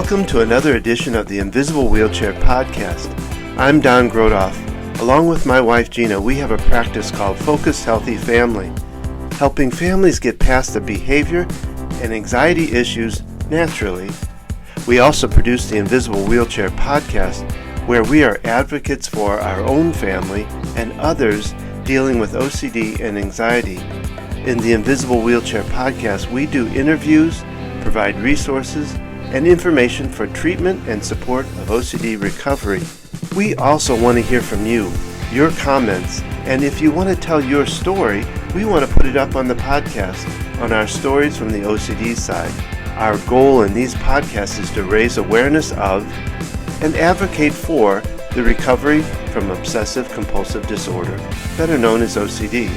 Welcome to another edition of the Invisible Wheelchair Podcast. I'm Don Grodoff. Along with my wife Gina, we have a practice called Focused Healthy Family, helping families get past the behavior and anxiety issues naturally. We also produce the Invisible Wheelchair Podcast, where we are advocates for our own family and others dealing with OCD and anxiety. In the Invisible Wheelchair Podcast, we do interviews, provide resources, and information for treatment and support of OCD recovery. We also want to hear from you, your comments, and if you want to tell your story, we want to put it up on the podcast on our Stories from the OCD side. Our goal in these podcasts is to raise awareness of and advocate for the recovery from obsessive compulsive disorder, better known as OCD.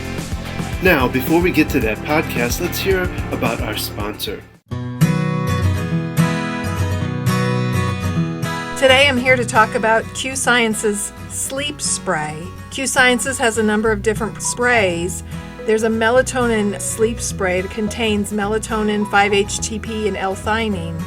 Now, before we get to that podcast, let's hear about our sponsor. Today I'm here to talk about Q Science's sleep spray. Q Sciences has a number of different sprays. There's a melatonin sleep spray that contains melatonin, 5-HTP, and L-theanine.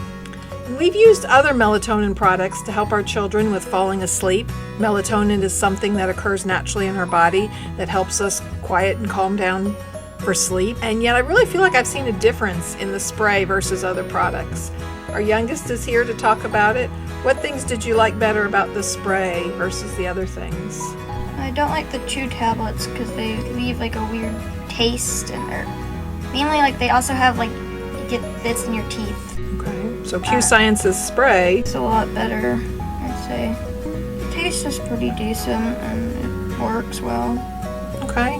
And we've used other melatonin products to help our children with falling asleep. Melatonin is something that occurs naturally in our body that helps us quiet and calm down for sleep. And yet I really feel like I've seen a difference in the spray versus other products. Our youngest is here to talk about it. What things did you like better about the spray versus the other things? I don't like the chew tablets because they leave like a weird taste, and they're mainly like they also have like you get bits in your teeth. Okay, so Q Science's spray. It's a lot better, I'd say. The taste is pretty decent and it works well. Okay.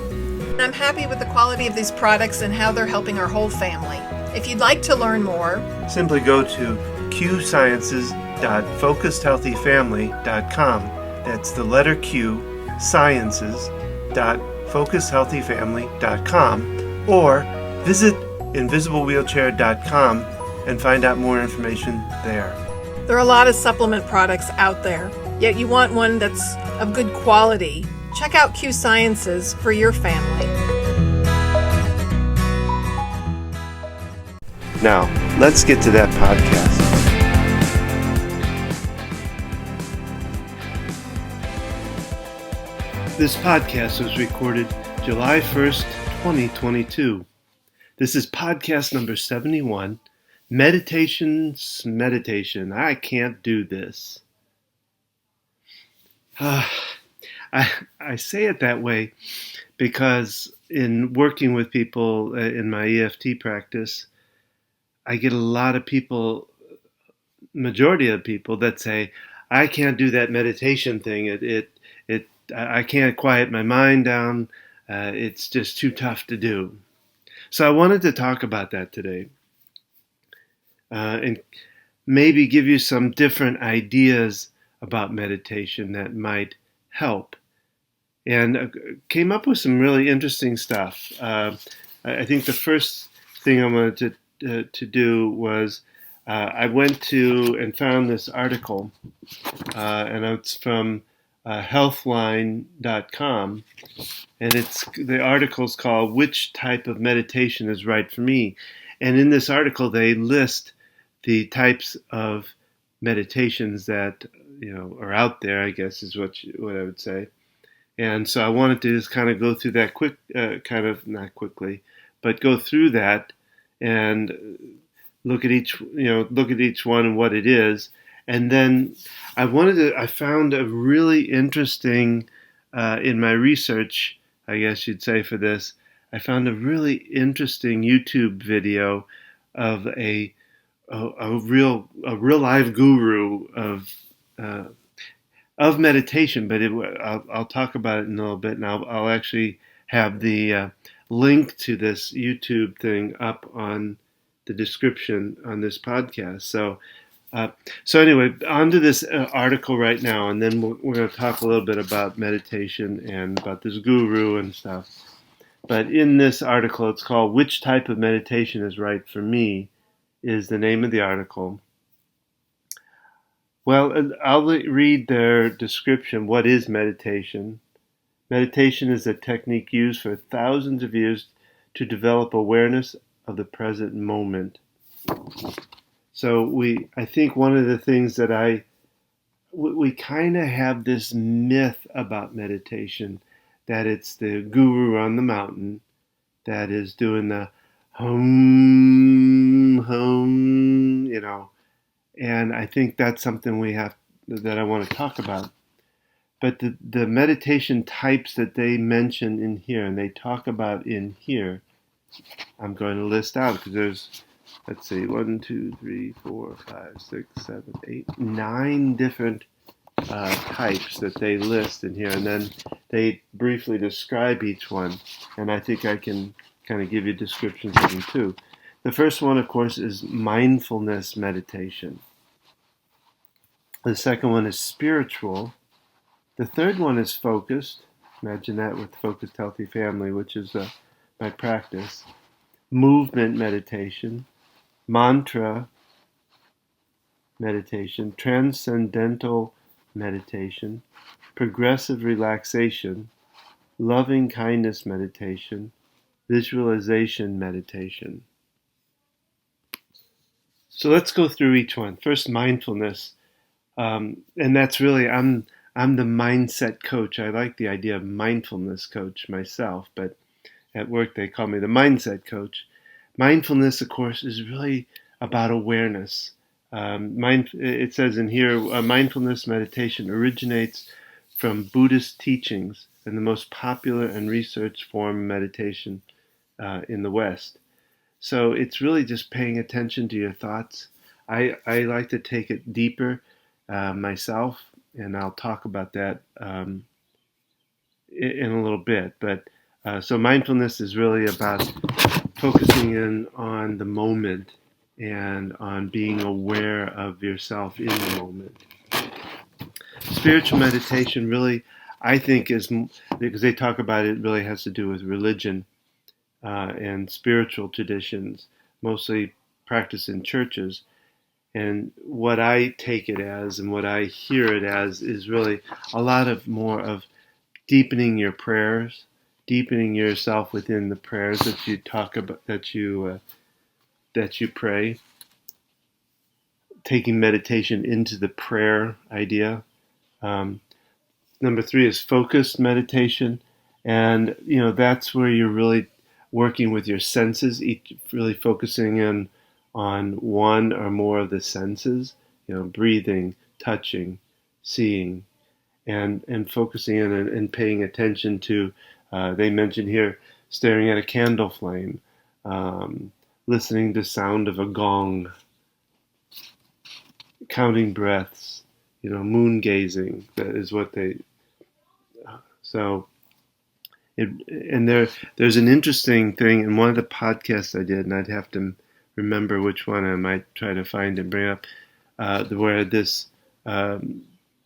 I'm happy with the quality of these products and how they're helping our whole family. If you'd like to learn more, simply go to qsciences.focusedhealthyfamily.com. That's the letter Q, sciences.focusedhealthyfamily.com, or visit invisiblewheelchair.com and find out more information there. There are a lot of supplement products out there, yet you want one that's of good quality. Check out Q Sciences for your family. Now, let's get to that podcast. This podcast was recorded July 1st, 2022. This is podcast number 71, Meditation. I can't do this. I say it that way because in working with people in my EFT practice, I get a lot of people, majority of people that say, I can't do that meditation thing. I can't quiet my mind down. It's just too tough to do. So I wanted to talk about that today and maybe give you some different ideas about meditation that might help. And came up with some really interesting stuff. I think the first thing I wanted to do was I went to and found this article, and it's from healthline.com, and the article's called "Which Type of Meditation is Right for Me?" And in this article, they list the types of meditations that are out there, I guess is what I would say. And so I wanted to just kind of go through that not quickly, but go through that and look at each one and what it is. And then I found a really interesting, in my research, I guess you'd say for this, I found a really interesting YouTube video of a real live guru of meditation, but I'll talk about it in a little bit, and I'll actually have the link to this YouTube thing up on the description on this podcast. So anyway, on to this article right now, and then we're going to talk a little bit about meditation and about this guru and stuff. But in this article, it's called "Which Type of Meditation is Right for Me?" is the name of the article. Well, I'll read their description. What is meditation? Meditation is a technique used for thousands of years to develop awareness of the present moment. So I think one of the things that we kind of have this myth about meditation, that it's the guru on the mountain that is doing the hum, hum, and I think that's something that I want to talk about. But the meditation types that they mention in here and they talk about in here, I'm going to list out because there's, let's see, 1, 2, 3, 4, 5, 6, 7, 8, 9 different types that they list in here, and then they briefly describe each one, and I think I can kind of give you descriptions of them too. The first one, of course, is mindfulness meditation. The second one is spiritual. The third one is focused. Imagine that, with Focused Healthy Family, which is my practice. Movement meditation, mantra meditation, transcendental meditation, progressive relaxation, loving kindness meditation, visualization meditation. So let's go through each one. First, mindfulness, and that's really I'm the mindset coach. I like the idea of mindfulness coach myself, but at work they call me the mindset coach. Mindfulness, of course, is really about awareness. It says in here, mindfulness meditation originates from Buddhist teachings and the most popular and researched form of meditation in the West. So it's really just paying attention to your thoughts. I like to take it deeper myself, and I'll talk about that in a little bit. But so mindfulness is really about focusing in on the moment and on being aware of yourself in the moment. Spiritual meditation really, I think, is, because they talk about it, really has to do with religion and spiritual traditions, mostly practiced in churches. And what I take it as and what I hear it as is really a lot of more of deepening your prayers, deepening yourself within the prayers that you talk about, that you pray, taking meditation into the prayer idea. Number 3 is focused meditation, and that's where you're really working with your senses, really focusing in on one or more of the senses, breathing, touching, seeing, and focusing in and paying attention to. They mention here staring at a candle flame, listening to sound of a gong, counting breaths, moon gazing. That is what they. So, there's an interesting thing in one of the podcasts I did, and I'd have to remember which one. I might try to find and bring up where this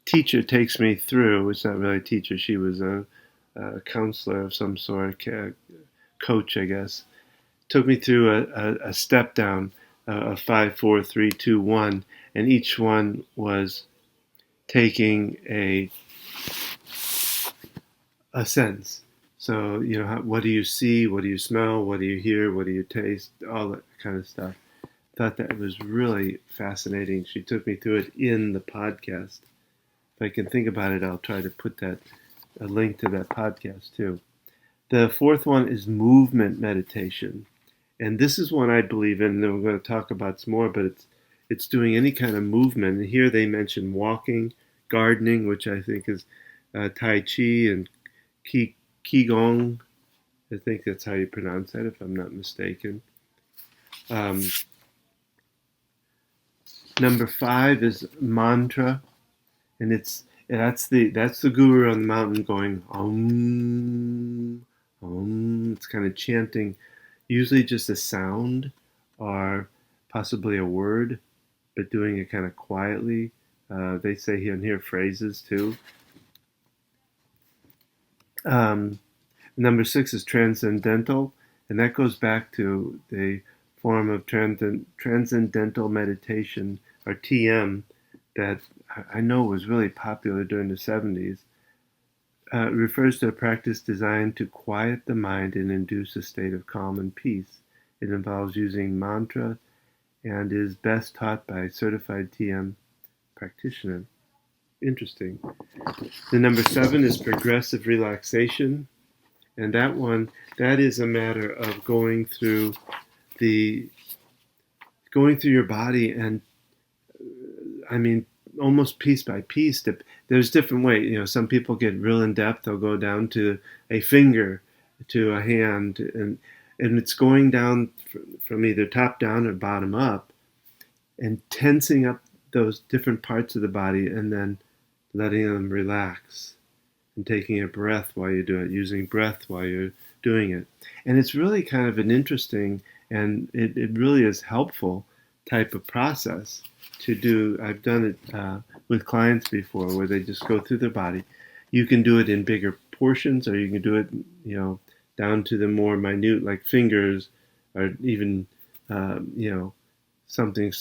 teacher takes me through. It's not really a teacher; she was a counselor of some sort, coach, I guess. Took me through a step down of 5, 4, 3, 2, 1, and each one was taking a sense. So, what do you see? What do you smell? What do you hear? What do you taste? All that kind of stuff. Thought that was really fascinating. She took me through it in the podcast. If I can think about it, I'll try to put a link to that podcast too. The fourth one is movement meditation. And this is one I believe in, and we're going to talk about some more, but it's doing any kind of movement. And here they mention walking, gardening, which I think is Tai Chi, and Qigong. I think that's how you pronounce that, if I'm not mistaken. Number 5 is mantra, and that's the guru on the mountain going om, om. It's kind of chanting, usually just a sound or possibly a word, but doing it kind of quietly. They say here and here phrases too. Number 6 is transcendental, and that goes back to the form of transcendental meditation, or TM, that I know was really popular during the 70s. It refers to a practice designed to quiet the mind and induce a state of calm and peace. It involves using mantra and is best taught by a certified TM practitioner. Interesting. The number 7 is progressive relaxation, and that is a matter of going through your body, and I mean almost piece by piece. There's different ways. Some people get real in depth. They'll go down to a finger, to a hand, and it's going down from either top down or bottom up, and tensing up those different parts of the body, and then letting them relax, and taking a breath while you do it, using breath while you're doing it. And it's really kind of an interesting, and it really is helpful type of process to do. I've done it with clients before, where they just go through their body. You can do it in bigger portions, or you can do it, down to the more minute, like fingers, or even, something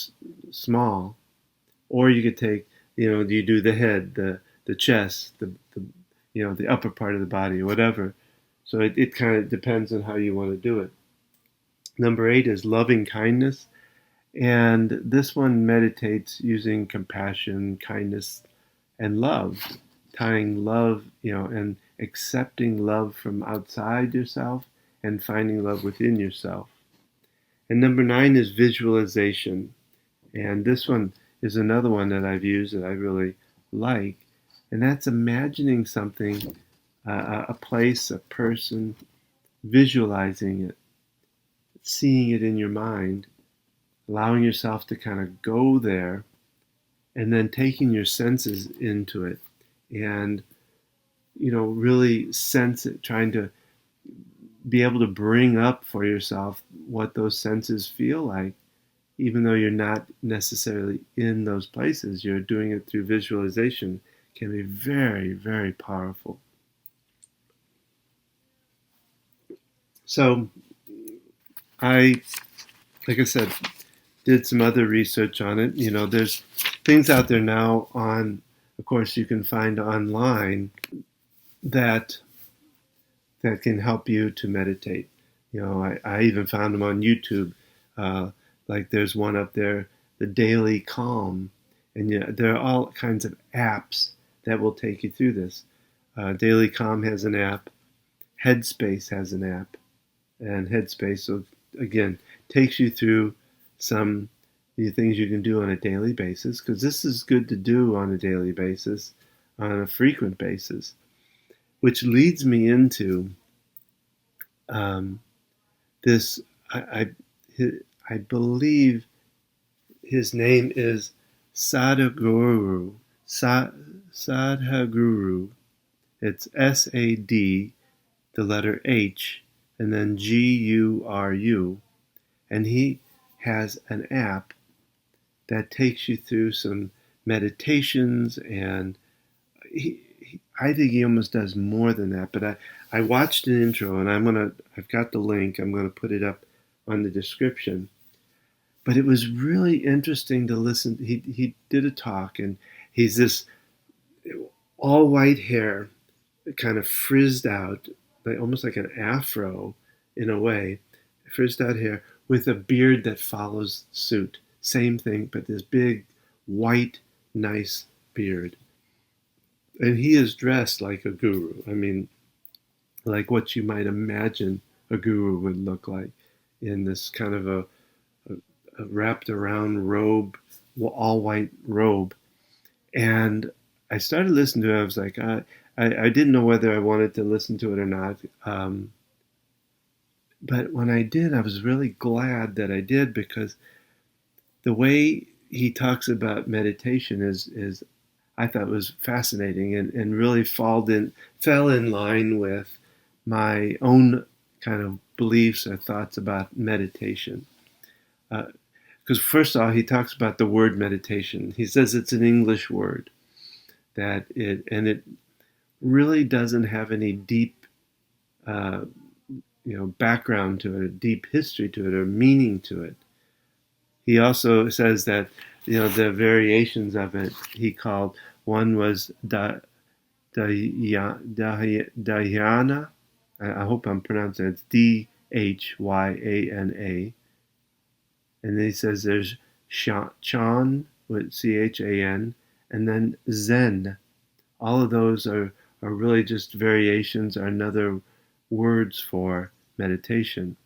small. Or you could take, you do the head, the chest, the upper part of the body, or whatever. So it kind of depends on how you want to do it. Number 8 is loving kindness. And this one meditates using compassion, kindness, and love, tying love, and accepting love from outside yourself and finding love within yourself. And number 9 is visualization. And this one is another one that I've used that I really like. And that's imagining something, a place, a person, visualizing it, seeing it in your mind, allowing yourself to kind of go there, and then taking your senses into it, and really sense it, trying to be able to bring up for yourself what those senses feel like, even though you're not necessarily in those places. You're doing it through visualization. It can be very, very powerful. So like I said, did some other research on it. There's things out there now of course, you can find online that can help you to meditate. I even found them on YouTube. Like there's one up there, the Daily Calm, and there are all kinds of apps that will take you through this. Daily Calm has an app. Headspace has an app, and Headspace, so again, takes you through some the things you can do on a daily basis, because this is good to do on a daily basis, on a frequent basis, which leads me into this. I believe his name is Sadhguru. Sadhguru. It's SAD, the letter H, and then GURU, and he has an app that takes you through some meditations, and I think he almost does more than that. But I watched an intro, and I've got the link. I'm gonna put it up on the description. But it was really interesting to listen. He did a talk, and he's this all white hair, kind of frizzed out, like almost like an afro in a way, frizzed out hair with a beard that follows suit. Same thing, but this big, white, nice beard. And he is dressed like a guru. I mean, like what you might imagine a guru would look like, in this kind of a wrapped around robe, all white robe. And I started listening to it. I was like, I didn't know whether I wanted to listen to it or not. But when I did, I was really glad that I did, because the way he talks about meditation is I thought was fascinating, and really fell in line with my own kind of beliefs or thoughts about meditation. Because first of all, he talks about the word meditation. He says it's an English word, and it really doesn't have any deep, background to it, a deep history to it, or meaning to it. He also says that, the variations of it, he called, one was dhyana. I hope I'm pronouncing it. It's Dhyana. And then he says there's Chan with Chan, and then Zen. All of those are really just variations or another words for meditation.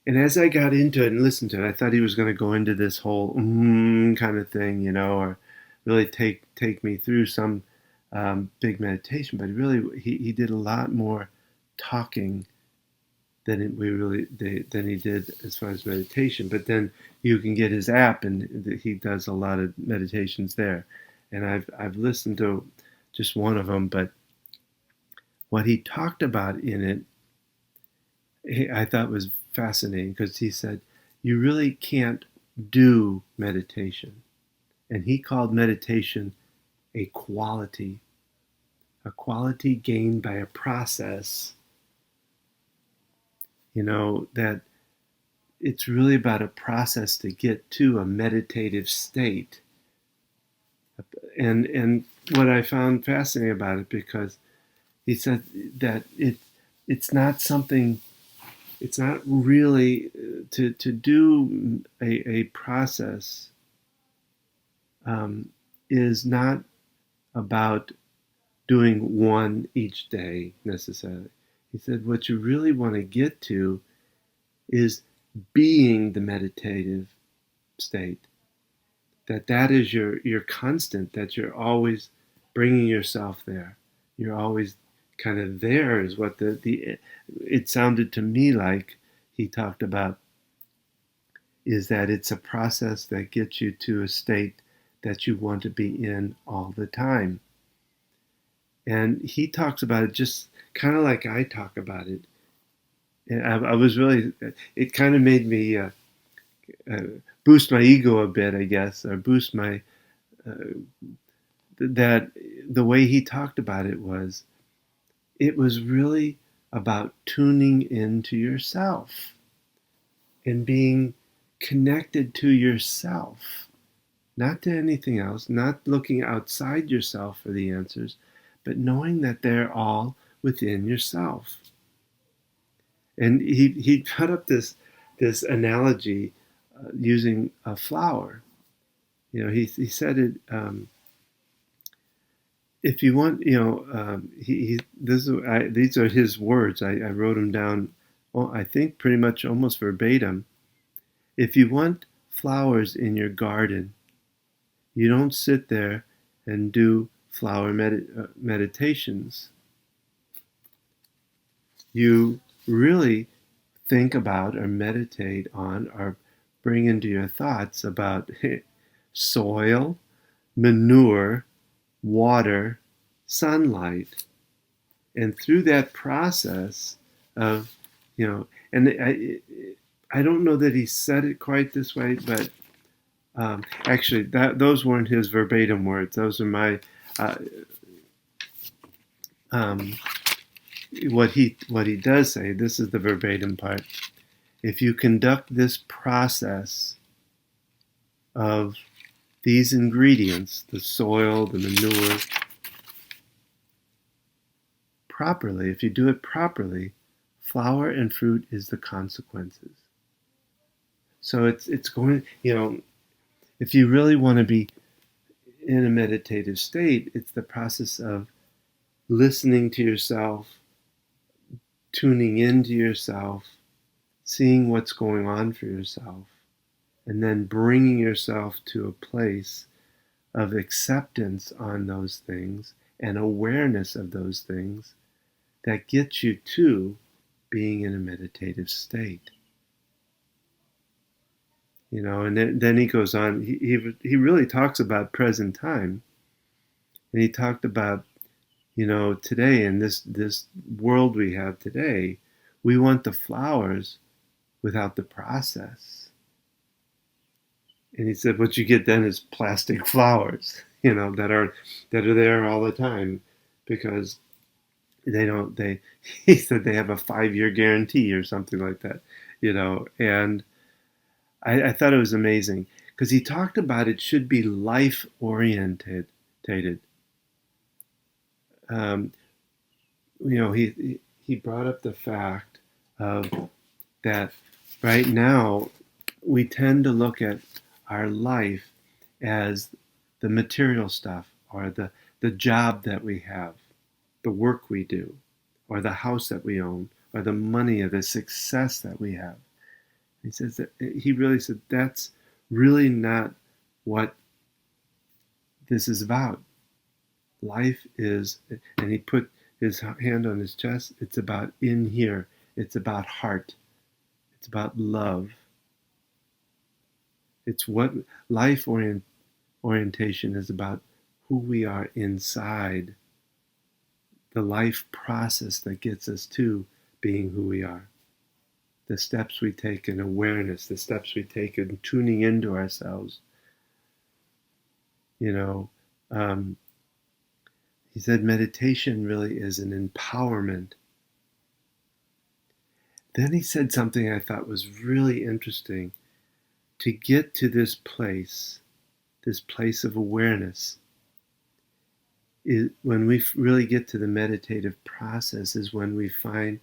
And as I got into it and listened to it, I thought he was going to go into this whole kind of thing, or really take me through some big meditation. But he did a lot more talking than he did as far as meditation. But then you can get his app, and he does a lot of meditations there. And I've listened to just one of them, but what he talked about in it, I thought was fascinating, because he said you really can't do meditation, and he called meditation a quality gained by a process. That it's really about a process to get to a meditative state. And what I found fascinating about it, because he said that it's not something, it's not really to do a process is not about doing one each day necessarily. He said what you really want to get to is being the meditative state. That is your constant, that you're always bringing yourself there. You're always kind of there, is what it sounded to me like he talked about, is that it's a process that gets you to a state that you want to be in all the time. And he talks about it just kind of like I talk about it. And I was really, it kind of made me boost my ego a bit, I guess, or boost my, that the way he talked about it was really about tuning into yourself and being connected to yourself, not to anything else, not looking outside yourself for the answers, but knowing that they're all within yourself. And he put up this analogy using a flower. He said it. If you want, these are his words. I wrote them down. I think pretty much almost verbatim. If you want flowers in your garden, you don't sit there and do flower meditations. You really think about or meditate on or bring into your thoughts about soil, manure, water, sunlight. And through that process of, and I don't know that he said it quite this way, but actually those weren't his verbatim words. Those are my, what he does say. This is the verbatim part. If you conduct this process of these ingredients, the soil, the manure, properly, if you do it properly, flower and fruit is the consequences. So it's going, if you really want to be in a meditative state, it's the process of listening to yourself, tuning into yourself, seeing what's going on for yourself, and then bringing yourself to a place of acceptance on those things and awareness of those things that gets you to being in a meditative state. And then he goes on, he really talks about present time. And he talked about, today, in this world we have today, we want the flowers without the process. And he said, what you get then is plastic flowers, that are there all the time, because he said they have a 5-year guarantee or something like that, and I thought it was amazing, because he talked about it should be life oriented. He brought up the fact of that right now we tend to look at our life as the material stuff, or the job that we have, the work we do, or the house that we own, or the money or the success that we have. He says that he really said that's really not what this is about. Life is, and he put his hand on his chest, it's about in here. It's about heart. It's about love. It's what life orientation is about, who we are inside, the life process that gets us to being who we are. The steps we take in awareness, the steps we take in tuning into ourselves. He said meditation really is an empowerment. Then he said something I thought was really interesting. To get to this place of awareness, when we really get to the meditative process, is when we find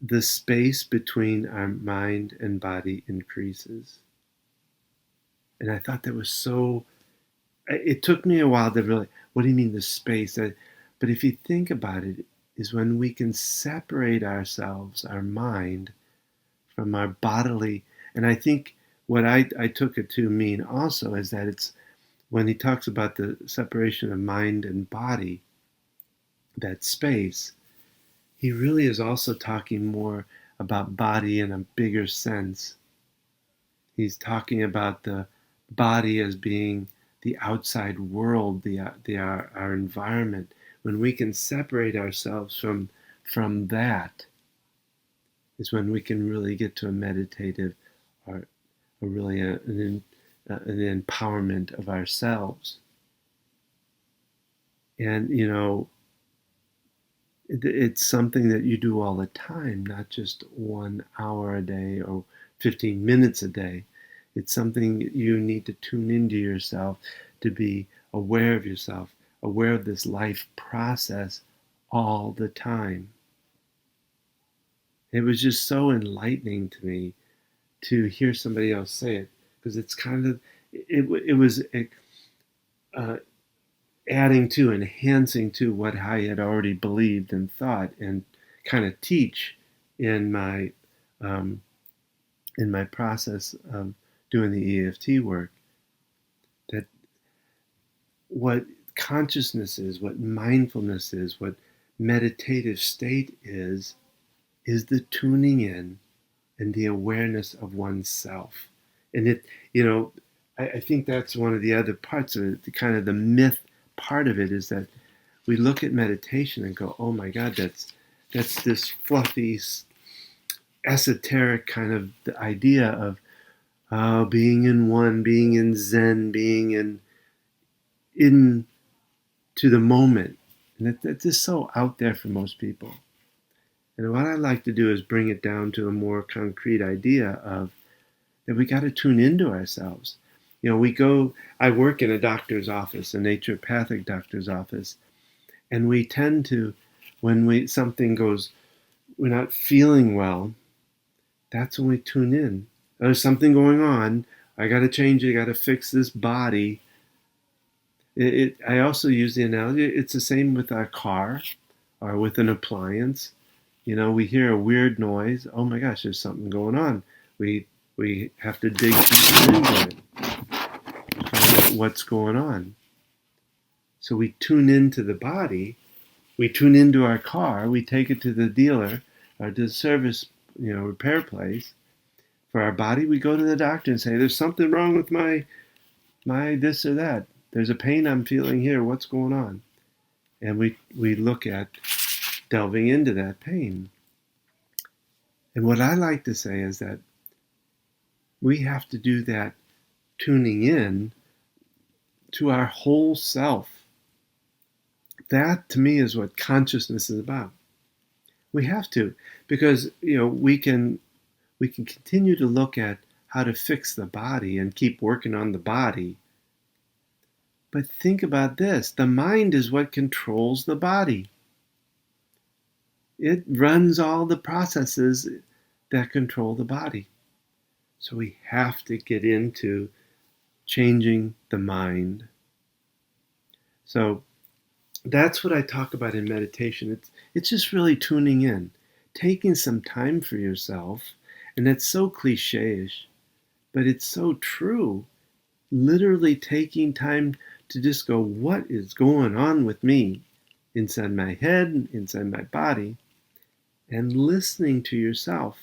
the space between our mind and body increases. And I thought that was so, it took me a while to really, what do you mean the space? But if you think about it, is when we can separate ourselves, our mind, from our bodily, and I think what I took it to mean also is that it's when he talks about the separation of mind and body, that space, he really is also talking more about body in a bigger sense. He's talking about the body as being the outside world, our environment. When we can separate ourselves from that, is when we can really get to a meditative, or really an empowerment of ourselves. And it's something that you do all the time, not just 1 hour a day or 15 minutes a day. It's something you need to tune into yourself, to be aware of yourself, aware of this life process all the time. It was just so enlightening to me to hear somebody else say it, because it's kind of, it was adding to, enhancing to what I had already believed and thought and kind of teach in my process of doing the EFT work. That what consciousness is, what mindfulness is, what meditative state is the tuning in and the awareness of oneself. And it, I think that's one of the other parts of it, the kind of the myth part of it, is that we look at meditation and go, oh my God, that's this fluffy, esoteric kind of the idea of being in one, being in Zen, being in to the moment. And that's just so out there for most people. And what I like to do is bring it down to a more concrete idea of that we got to tune into ourselves. I work in a doctor's office, a naturopathic doctor's office, and we tend to, when something goes, we're not feeling well, that's when we tune in. There's something going on. I got to change it. I got to fix this body. I also use the analogy, it's the same with our car or with an appliance. We hear a weird noise. Oh my gosh, there's something going on. We have to dig deeper into it, find out what's going on. So we tune into the body. We tune into our car. We take it to the dealer or to the service, repair place. For our body, we go to the doctor and say, there's something wrong with my this or that. There's a pain I'm feeling here. What's going on? And we look at delving into that pain. And what I like to say is that we have to do that tuning in to our whole self. That, to me, is what consciousness is about. We have to, because we can continue to look at how to fix the body and keep working on the body. But think about this. The mind is what controls the body. It runs all the processes that control the body. So we have to get into changing the mind. So that's what I talk about in meditation. It's just really tuning in, taking some time for yourself. And that's so cliche-ish, but it's so true. Literally taking time to just go, what is going on with me inside my head, inside my body, and listening to yourself.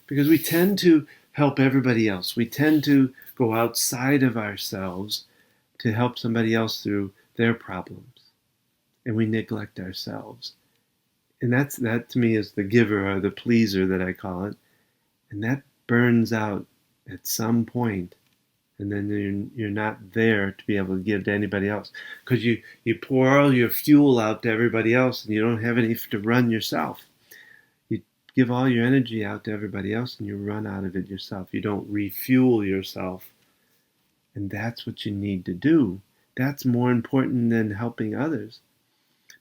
Because we tend to help everybody else. We tend to go outside of ourselves to help somebody else through their problems. And we neglect ourselves. And that to me is the giver or the pleaser that I call it. And that burns out at some point. And then you're not there to be able to give to anybody else. Because you pour all your fuel out to everybody else and you don't have any to run yourself. You give all your energy out to everybody else and you run out of it yourself. You don't refuel yourself. And that's what you need to do. That's more important than helping others.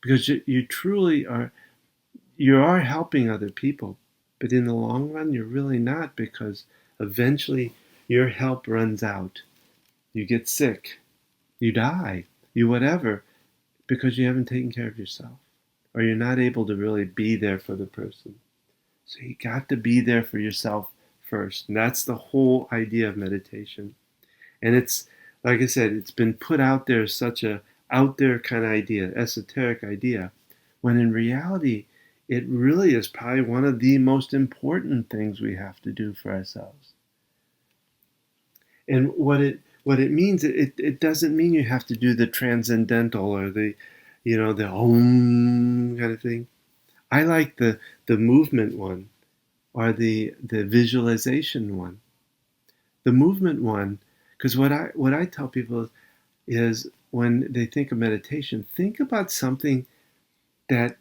Because you truly are, you are helping other people. But in the long run, you're really not, because eventually your help runs out. You get sick. You die. You whatever. Because you haven't taken care of yourself. Or you're not able to really be there for the person. So you got to be there for yourself first. And that's the whole idea of meditation. And it's, like I said, it's been put out there as such a out there kind of idea, esoteric idea, when in reality, it really is probably one of the most important things we have to do for ourselves. And what it means, it doesn't mean you have to do the transcendental or the Om kind of thing. I like the movement one or the visualization one. The movement one, because what I tell people is when they think of meditation, think about something that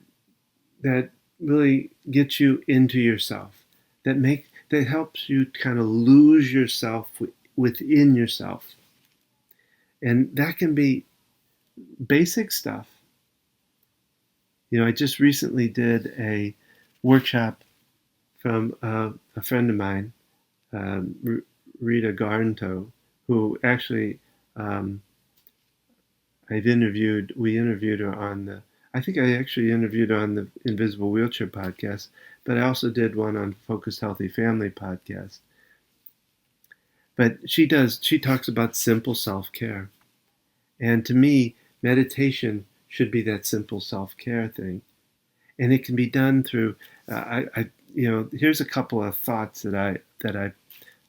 really gets you into yourself, that helps you kind of lose yourself within yourself. And that can be basic stuff. I just recently did a workshop from a friend of mine, Rita Garnto, who actually we interviewed her on I interviewed her on the Invisible Wheelchair Podcast, but I also did one on Focused Healthy Family Podcast. But she talks about simple self-care. And to me, meditation should be that simple self-care thing. And it can be done through, here's a couple of thoughts that I a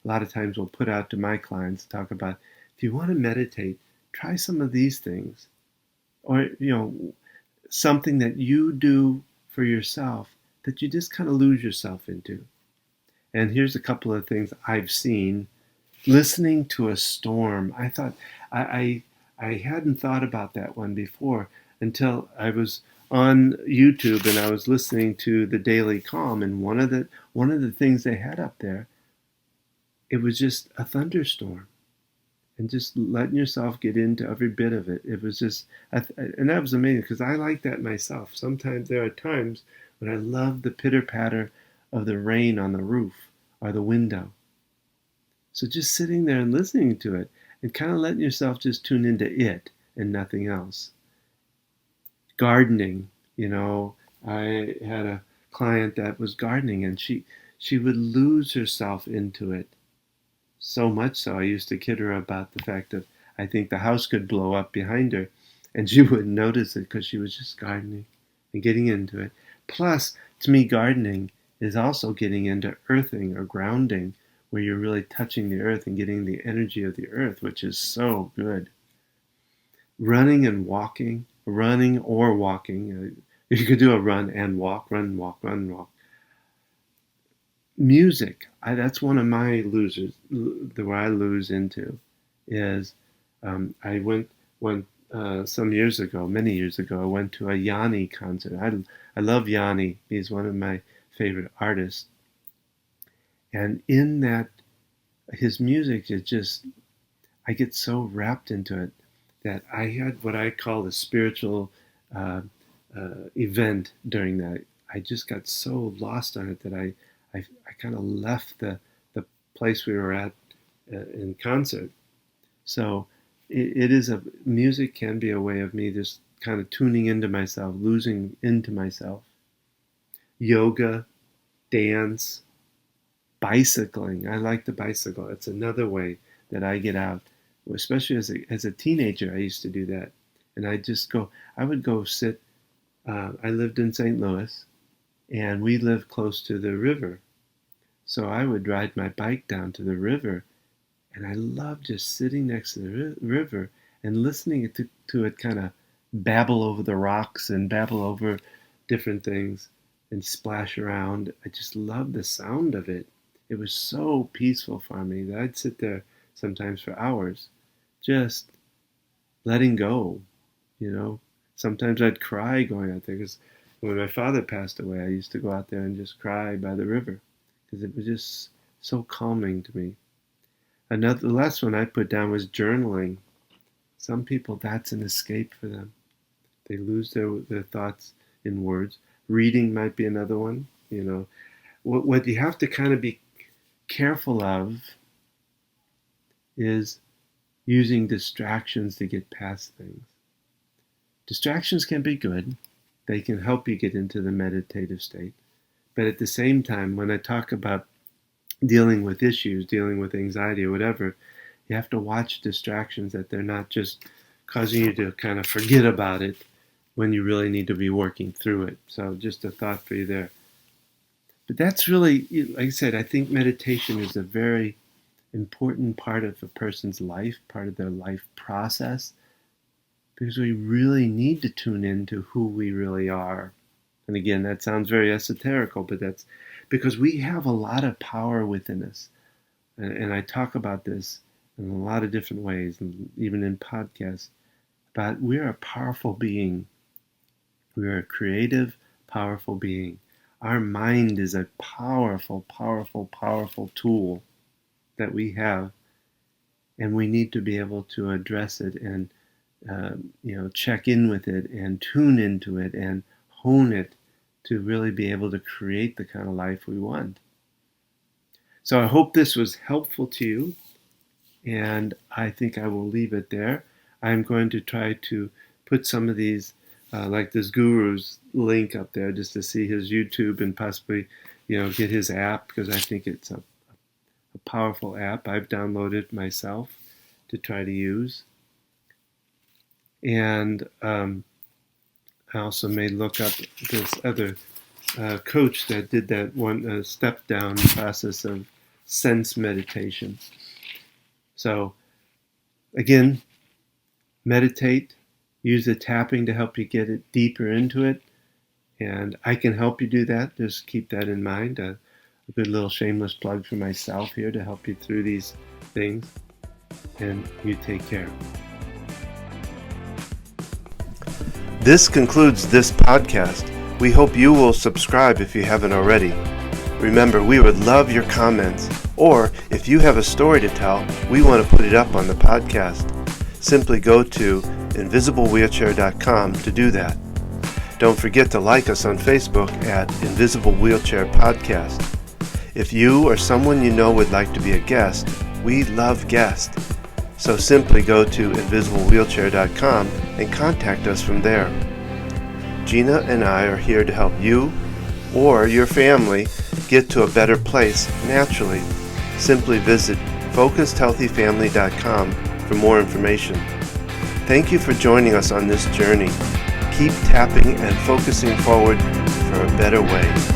lot of times will put out to my clients, talk about, if you want to meditate, try some of these things. Or, something that you do for yourself that you just kind of lose yourself into. And here's a couple of things I've seen. Listening to a storm. I thought, I hadn't thought about that one before until I was on YouTube and I was listening to the Daily Calm, and one of the things they had up there, it was just a thunderstorm. And just letting yourself get into every bit of it. It was just, and that was amazing because I like that myself. Sometimes there are times when I love the pitter-patter of the rain on the roof or the window. So just sitting there and listening to it and kind of letting yourself just tune into it and nothing else. Gardening, I had a client that was gardening and she would lose herself into it. So much so, I used to kid her about the fact that I think the house could blow up behind her, and she wouldn't notice it because she was just gardening and getting into it. Plus, to me, gardening is also getting into earthing or grounding, where you're really touching the earth and getting the energy of the earth, which is so good. Running and walking, running or walking. You could do a run and walk, run, walk, run, walk. Music, that's one of my losers, where I lose into, is I went many years ago, I went to a Yanni concert. I love Yanni. He's one of my favorite artists. And in that, his music is just, I get so wrapped into it that I had what I call a spiritual event during that. I just got so lost on it that I I kind of left the place we were at in concert. So music can be a way of me just kind of tuning into myself, losing into myself. Yoga, dance, bicycling. I like to bicycle. It's another way that I get out. Especially as a teenager, I used to do that. And I would go sit, I lived in St. Louis, and we lived close to the river. So I would ride my bike down to the river, and I loved just sitting next to the river and listening to it kind of babble over the rocks and babble over different things and splash around. I just loved the sound of it. It was so peaceful for me that I'd sit there sometimes for hours, just letting go, Sometimes I'd cry going out there, because when my father passed away, I used to go out there and just cry by the river, because it was just so calming to me. The last one I put down was journaling. Some people, that's an escape for them. They lose their thoughts in words. Reading might be another one. What you have to kind of be careful of is using distractions to get past things. Distractions can be good. They can help you get into the meditative state. But at the same time, when I talk about dealing with issues, dealing with anxiety or whatever, you have to watch distractions, that they're not just causing you to kind of forget about it when you really need to be working through it. So just a thought for you there. But that's really, like I said, I think meditation is a very important part of a person's life, part of their life process, because we really need to tune into who we really are. And again, that sounds very esoterical, but that's because we have a lot of power within us. And I talk about this in a lot of different ways, and even in podcasts, but we're a powerful being. We're a creative, powerful being. Our mind is a powerful, powerful, powerful tool that we have, and we need to be able to address it and check in with it and tune into it and hone it to really be able to create the kind of life we want. So I hope this was helpful to you, and I think I will leave it there. I'm going to try to put some of these, like this guru's link up there, just to see his YouTube and possibly, get his app, because I think it's a powerful app. I've downloaded myself to try to use. And I also may look up this other coach that did that one step down process of sense meditation. So again, meditate, use the tapping to help you get it deeper into it. And I can help you do that. Just keep that in mind. A good little shameless plug for myself here to help you through these things. And you take care. This concludes this podcast. We hope you will subscribe if you haven't already. Remember, we would love your comments, or if you have a story to tell, we want to put it up on the podcast. Simply go to invisiblewheelchair.com to do that. Don't forget to like us on Facebook at Invisible Wheelchair Podcast. If you or someone you know would like to be a guest, we love guests. So simply go to invisiblewheelchair.com and contact us from there. Gina and I are here to help you or your family get to a better place naturally. Simply visit focusedhealthyfamily.com for more information. Thank you for joining us on this journey. Keep tapping and focusing forward for a better way.